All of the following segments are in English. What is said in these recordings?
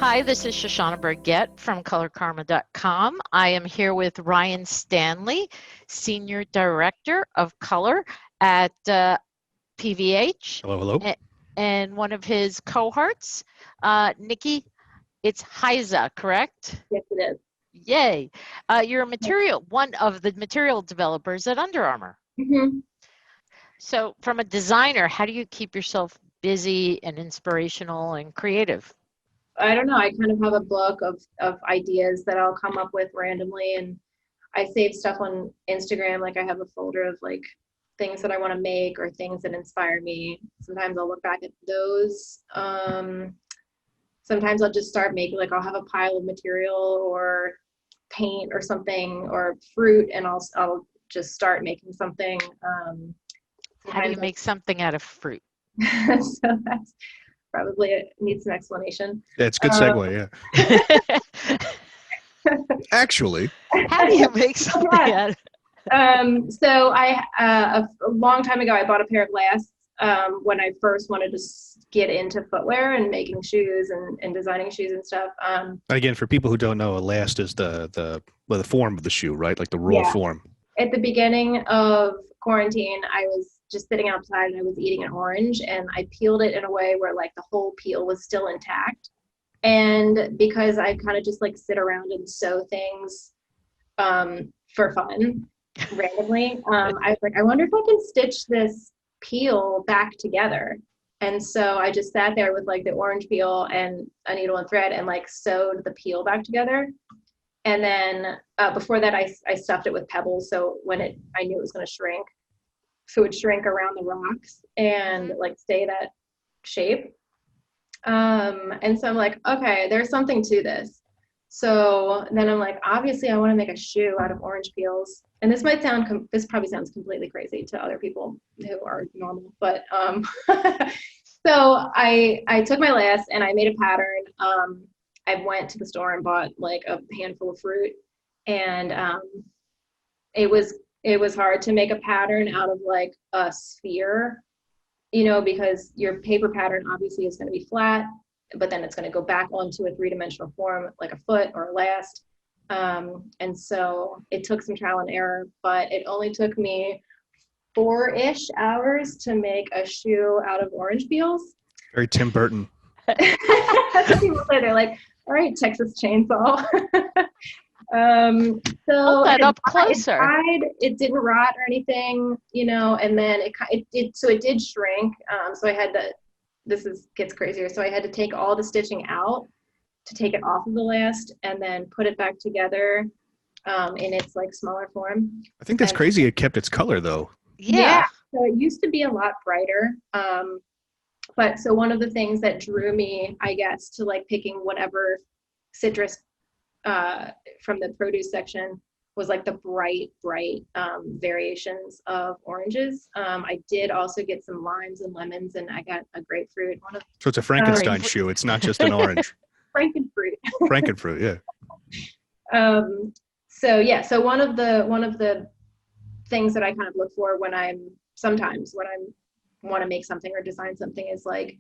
Hi, this is Shoshana Burgett from ColorKarma.com. I am here with Ryan Stanley, Senior Director of Color at PVH. Hello, hello. And one of his cohorts, Nikki, it's Heiza, correct? Yes, it is. Yay. You're one of the material developers at Under Armour. Mm-hmm. So from a designer, how do you keep yourself busy and inspirational and creative? I don't know. I kind of have a book of ideas that I'll come up with randomly, and I save stuff on Instagram. Like I have a folder of like things that I want to make or things that inspire me. Sometimes I'll look back at those. Sometimes I'll just start making, like I'll have a pile of material or paint or something or fruit, and I'll just start making something. How do you make something out of fruit? So that's probably it needs some explanation. Yeah, it's a good segue, yeah. Actually. How do you make something out of So a long time ago, I bought a pair of lasts when I first wanted to get into footwear and making shoes and designing shoes and stuff. Again, for people who don't know, a last is the form of the shoe, right? Like the raw form. At the beginning of quarantine, I was just sitting outside and I was eating an orange, and I peeled it in a way where like the whole peel was still intact. And because I kind of just like sit around and sew things for fun randomly, I was like, I wonder if I can stitch this peel back together. And so I just sat there with like the orange peel and a needle and thread and like sewed the peel back together. And then before that, I stuffed it with pebbles. So when I knew it was going to shrink, so it would shrink around the rocks and like stay that shape. And so I'm like, okay, there's something to this. So then I'm like, obviously I want to make a shoe out of orange peels. And this this probably sounds completely crazy to other people who are normal, but so I took my last and I made a pattern. I went to the store and bought like a handful of fruit, and it was hard to make a pattern out of like a sphere, because your paper pattern obviously is going to be flat, but then it's going to go back onto a three-dimensional form like a foot or a last. And so it took some trial and error, but it only took me 4-ish hours to make a shoe out of orange peels. Very Tim Burton. People say, they're like, all right, Texas Chainsaw. So hold that up closer. It didn't rot or anything, and then it did shrink. So I had to, gets crazier. So I had to take all the stitching out to take it off of the last and then put it back together in its like smaller form. I think that's crazy. It kept its color though. Yeah. So it used to be a lot brighter. But so one of the things that drew me, I guess, to like picking whatever citrus from the produce section was like the bright variations of oranges. I did also get some limes and lemons, and I got a grapefruit. So it's a Frankenstein shoe. It's not just an orange. Frankenfruit. Frankenfruit, yeah. So one of the things that I kind of look for when I want to make something or design something is like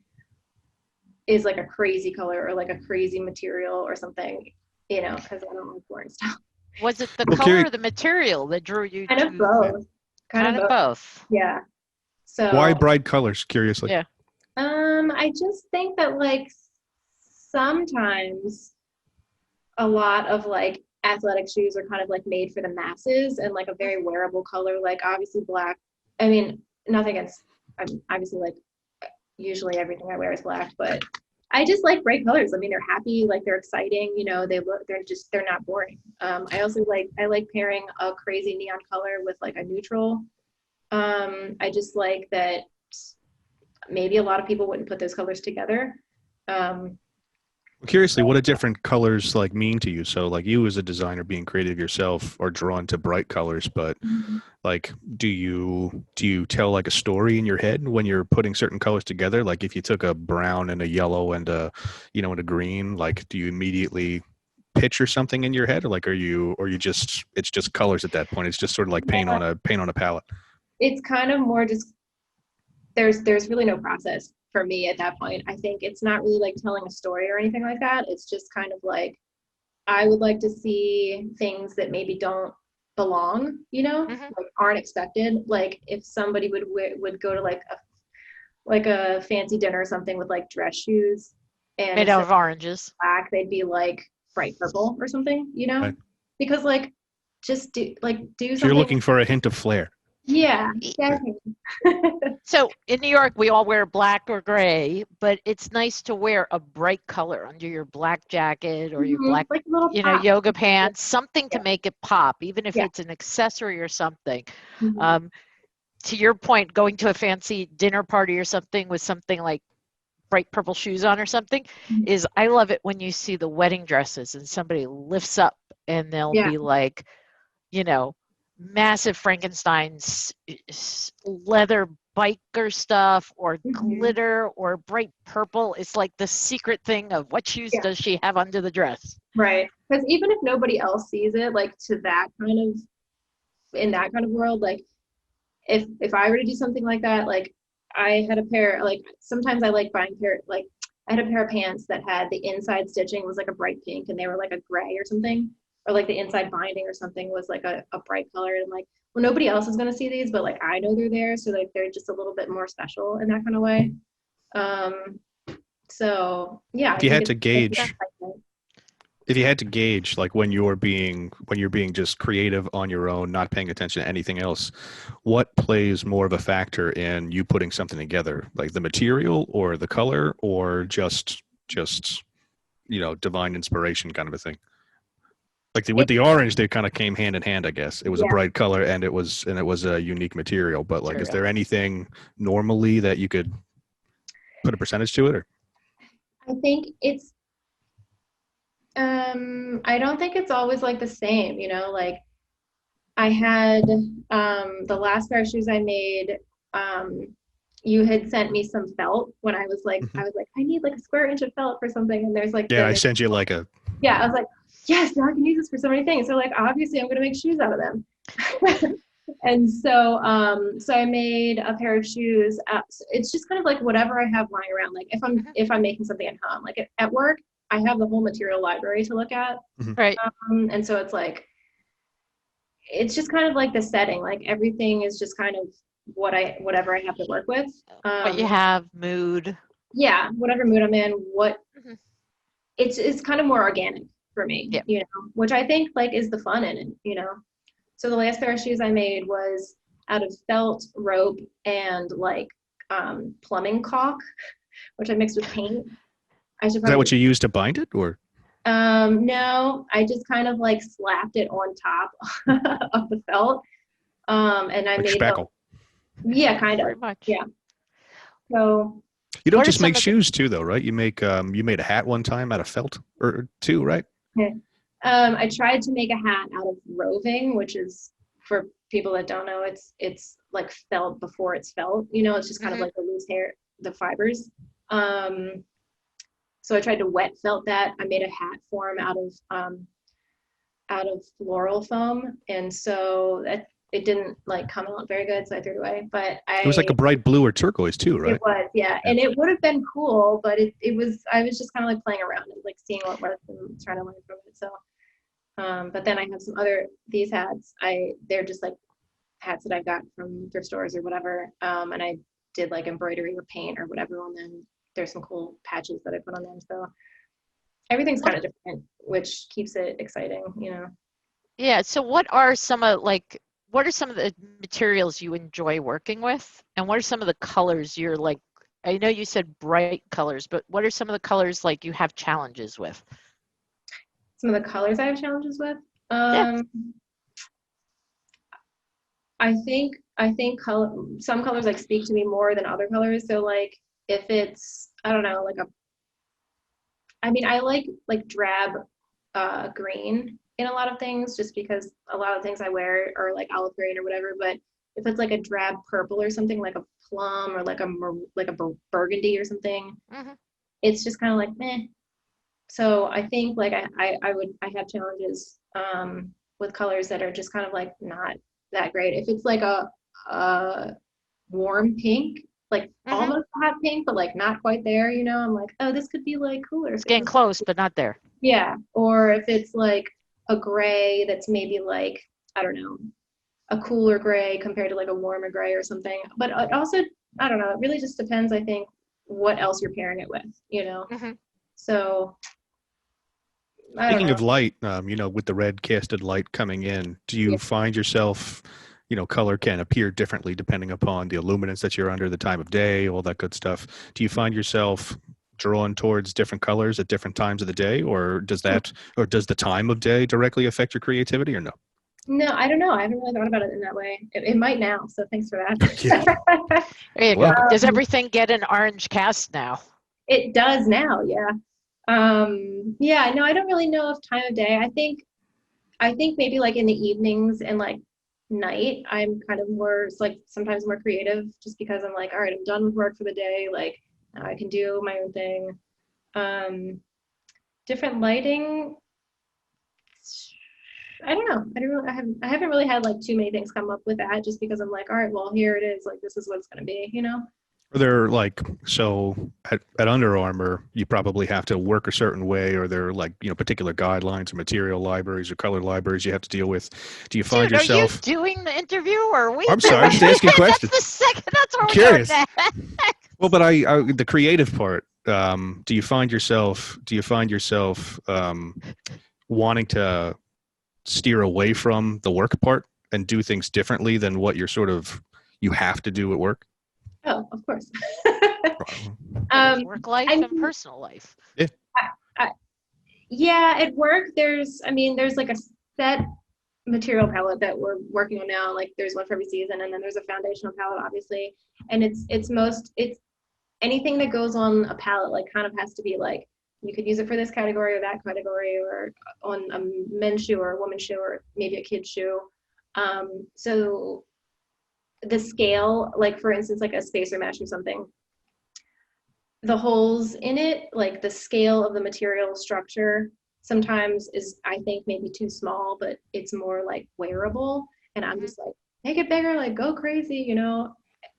a crazy color or like a crazy material or something, because I don't like boring stuff. Was it the color or the material that drew you kind of both? Kind of both. Yeah. So why bright colors? Curiously. Yeah. I just think that like sometimes a lot of like athletic shoes are kind of like made for the masses and like a very wearable color, like obviously black. I mean, nothing against, obviously like usually everything I wear is black, but I just like bright colors. I mean, they're happy, like they're exciting, they're not boring. I also like pairing a crazy neon color with like a neutral. I just like that maybe a lot of people wouldn't put those colors together. Curiously, what do different colors like mean to you? So like you as a designer being creative yourself are drawn to bright colors, but like do you tell like a story in your head when you're putting certain colors together? Like if you took a brown and a yellow and a green, like do you immediately picture something in your head, or like it's just colors at that point? It's just sort of like paint on a palette. It's kind of more just there's really no process for me at that point. I think it's not really like telling a story or anything like that. It's just kind of like I would like to see things that maybe don't belong, Mhm. like aren't expected. Like if somebody would go to like a fancy dinner or something with like dress shoes, and Made out instead of oranges. black, they'd be like bright purple or something, Right. because like just do So you're something. looking for a hint of flair. Yeah, E- definitely. So in New York, we all wear black or gray, but it's nice to wear a bright color under your black jacket or your black, Like a little pop. yoga pants, something to Yeah, make it pop, even if yeah. it's an accessory or something. Mhm. Um, to your point, going to a fancy dinner party or something with something like bright purple shoes on or something Mhm. is I love it when you see the wedding dresses and somebody lifts up and they'll Yeah. be like, massive Frankenstein's leather biker stuff or Mhm. glitter or bright purple. It's like the secret thing of what shoes Yeah. does she have under the dress? Right. Because even if nobody else sees it, like to that kind of in that kind of world, like if I were to do something like that, like I had a pair, like sometimes I like buying like I had a pair of pants that had the inside stitching was like a bright pink and they were like a gray or something, or like the inside binding or something was like a bright color. And I'm like, well, nobody else is gonna see these, but like I know they're there, so like they're just a little bit more special in that kind of way. Um, so yeah, If I you think had to it's gauge, if you had to gauge, like when you're being just creative on your own, not paying attention to anything else, what plays more of a factor in you putting something together, like the material or the color or just divine inspiration kind of a thing? Like with it, the orange, they kind of came hand in hand, I guess. It was a yeah. bright color and it was a unique material. But like, is Material. there anything normally that you could put a percentage to it, or I think it's I don't think it's always like the same, like I had the last pair of shoes I made, um you had sent me some felt when Mhm. I was like, I need like a square inch of felt for something, and Yeah, I sent you like a yeah, I was like, yes, now I can use this for so many things. So like obviously I'm gonna make shoes out of them. And so I made a pair of shoes. It's just kind of like whatever I have lying around. Like Mhm. if I'm making something at home, like at work, I have the whole material library to look at. Mhm. Right. And so it's just kind of like the setting. Like everything is just kind of whatever I have to work with. What you have, mood. Yeah, whatever mood I'm in. Mhm. It's kind of more organic for me, Yeah. which I think like is the fun in it. So the last pair of shoes I made was out of felt, rope, and like plumbing caulk, which I mixed with paint. I should is that probably what you use to bind it, or no, I just kind of like slapped it on top of the felt. And I like made the spackle? yeah, kind of. Very much. Yeah. So You don't What are just make some of the shoes too, though, right? You made a hat one time out of felt or two, right? I tried to make a hat out of roving, which is for people that don't know, it's like felt before it's felt. It's just kind of Mhm. like the loose hair, the fibers. Um, so I tried to wet felt that. I made a hat form out of floral foam, and so that it didn't like come out very good, so I threw it away. But It was like a bright blue or turquoise too, it right? was, yeah, Yeah. and it would have been cool, but it was I was just kind of like playing around and like seeing what worked and trying to learn from it. So but then I have some other these hats. They're just like hats that I got from thrift stores or whatever. And I did like embroidery or paint or whatever on them. There's some cool patches that I put on them. So everything's kind What of different, which keeps it exciting. Yeah, so what are some of the materials you enjoy working with? And what are some of the colors you're like, I know you said bright colors, but what are some of the colors like you have challenges with? Some of the colors I have challenges with. Yeah. I think some colors like speak to me more than other colors. So like if it's I don't know I mean I like drab green in a lot of things just because a lot of things I wear are like olive green or whatever. But if it's like a drab purple or something like a plum or like a burgundy or something, Hmm. it's just kind of like meh. So I think like I have challenges with colors that are just kind of like not that great. If it's like a warm pink, like Mhm. almost a hot pink, but like not quite there, you know, I'm like, oh, this could be like cooler. It's getting close, but not there. Yeah. Or if it's like a gray that's maybe like, I don't know, a cooler gray compared to like a warmer gray or something. But it also, I don't know, it really just depends, I think, what else you're pairing it with, you know? Mhm. So I don't Speaking know. of light, you know, with the red casted light coming in, do you Yeah. find yourself, you know, color can appear differently depending upon the illuminance that you're under, the time of day, all that good stuff. Do you find yourself drawn towards different colors at different times of the day, or does the time of day directly affect your creativity, or no? No, I don't know. I haven't really thought about it in that way. It might now, so thanks for Yeah. that. There you Well, go. Does everything get an orange cast now? It does now, yeah. Yeah, no, I don't really know if time of day. I think maybe like in the evenings and like night, I'm kind of more like sometimes more creative just because I'm like, all right, I'm done with work for the day. Like now I can do my own thing. Um, Different lighting. I don't know. I haven't really had like too many things come up with that just because I'm like, all right, well, here it is. Like this is what it's gonna be, you know? are there like, so at Under Armour, you probably have to work a certain way, or there are like, you know, particular guidelines or material libraries or color libraries you have to deal with. Do you find Dude, are you yourself? doing the interview or are we I'm sorry, I'm doing just asking it? questions. That's the second. That's what we're Curious. doing next. Well, but the creative part, do you find yourself wanting to steer away from the work part and do things differently than what you have to do at work? Oh, of course. There's work life I and mean, personal life. yeah, at work, there's like a set material palette that we're working on now. Like there's one for every season, and then there's a foundational palette, obviously. And it's anything that goes on a palette, like kind of has to be like, you could use it for this category or that category, or on a men's shoe or a woman's shoe or maybe a kid's shoe. So the scale, like for instance, like a spacer mesh or something, the holes in it, like the scale of the material structure sometimes is, I think, maybe too small, but it's more like wearable. And I'm just like, make it bigger, like go crazy, you know?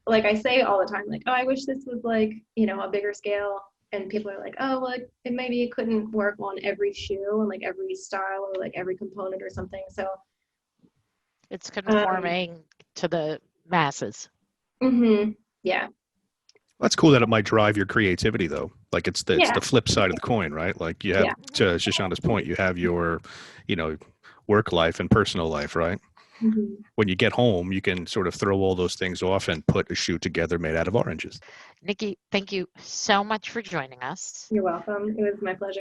Like I say all the time, like, oh, I wish this was like, you know, a bigger scale. And people are like, oh, well, maybe it couldn't work on every shoe and like every style or like every component or something. So, It's conforming to the masses. yeah. That's cool that it might drive your creativity, though. Like it's the Yeah. flip side of the coin, right? Like you have, Yeah. to Shoshanna's point, you have your, you know, work life and personal life, right? Mhm. When you get home, you can sort of throw all those things off and put a shoe together made out of oranges. Nikki, thank you so much for joining us. You're welcome. It was my pleasure.